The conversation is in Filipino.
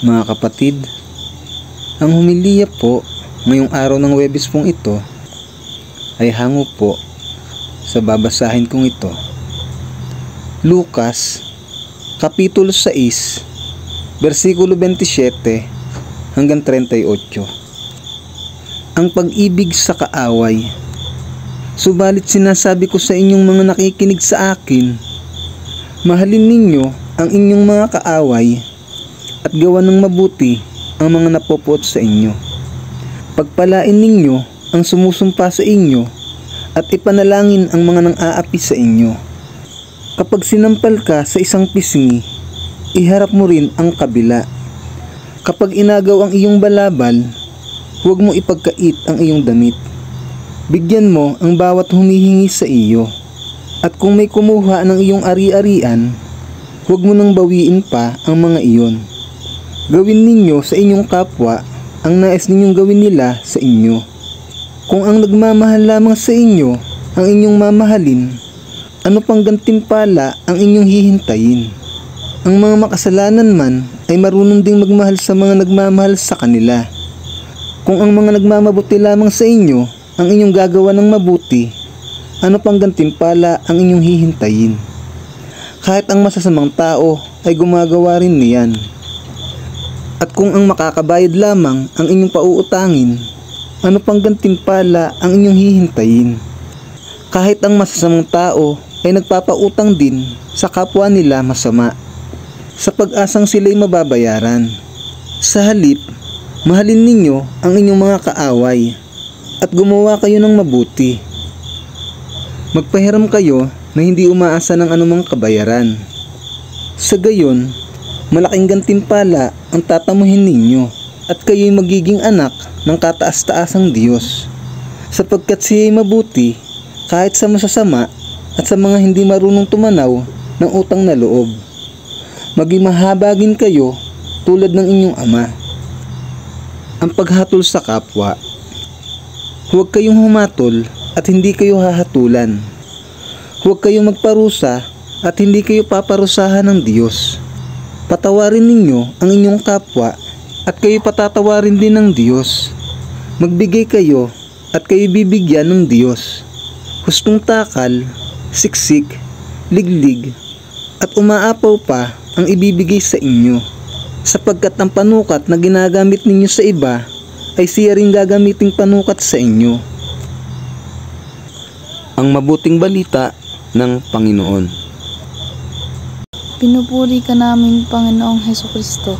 Mga kapatid, ang humiliya po ngayong araw ng Huwebes pong ito ay hango po sa babasahin kong ito. Lucas, Kapitulo 6, versikulo 27 hanggang 38. Ang pag-ibig sa kaaway. Subalit sinasabi ko sa inyong mga nakikinig sa akin, mahalin ninyo ang inyong mga kaaway at gawan ng mabuti ang mga napopuot sa inyo. Pagpalain ninyo ang sumusumpa sa inyo at ipanalangin ang mga nang-aapi sa inyo. Kapag sinampal ka sa isang pisngi, iharap mo rin ang kabila. Kapag inagaw ang iyong balabal, huwag mo ipagkait ang iyong damit. Bigyan mo ang bawat humihingi sa iyo. At kung may kumuha ng iyong ari-arian, huwag mo nang bawiin pa ang mga iyon. Gawin ninyo sa inyong kapwa ang nais ninyong gawin nila sa inyo. Kung ang nagmamahal lamang sa inyo ang inyong mamahalin, ano pang gantimpala ang inyong hihintayin? Ang mga makasalanan man ay marunong ding magmahal sa mga nagmamahal sa kanila. Kung ang mga nagmamabuti lamang sa inyo ang inyong gagawa ng mabuti, ano pang gantimpala ang inyong hihintayin? Kahit ang masasamang tao ay gumagawa rin niyan. At kung ang makakabayad lamang ang inyong pauutangin, ano pang gantimpala ang inyong hihintayin? Kahit ang masasamang tao ay nagpapautang din sa kapwa nila masama, sa pag-asang sila'y mababayaran. Sa halip, mahalin ninyo ang inyong mga kaaway at gumawa kayo ng mabuti. Magpahiram kayo na hindi umaasa ng anumang kabayaran. Sa gayon, malaking gantimpala ang tatamuhin ninyo at kayo'y magiging anak ng kataas-taasang Diyos, sapagkat siya'y mabuti kahit sa masasama at sa mga hindi marunong tumanaw ng utang na loob. Maging mahabagin kayo tulad ng inyong Ama. Ang paghatol sa kapwa. Huwag kayong humatol at hindi kayo hahatulan. Huwag kayong magparusa at hindi kayo paparusahan ng Diyos. Patawarin ninyo ang inyong kapwa at kayo patatawarin din ng Diyos. Magbigay kayo at kayo bibigyan ng Diyos. Hustong takal, siksik, liglig, at umaapaw pa ang ibibigay sa inyo, sapagkat ang panukat na ginagamit ninyo sa iba ay siya rin gagamiting panukat sa inyo. Ang mabuting balita ng Panginoon. Pinupuri ka namin, Panginoong Hesukristo.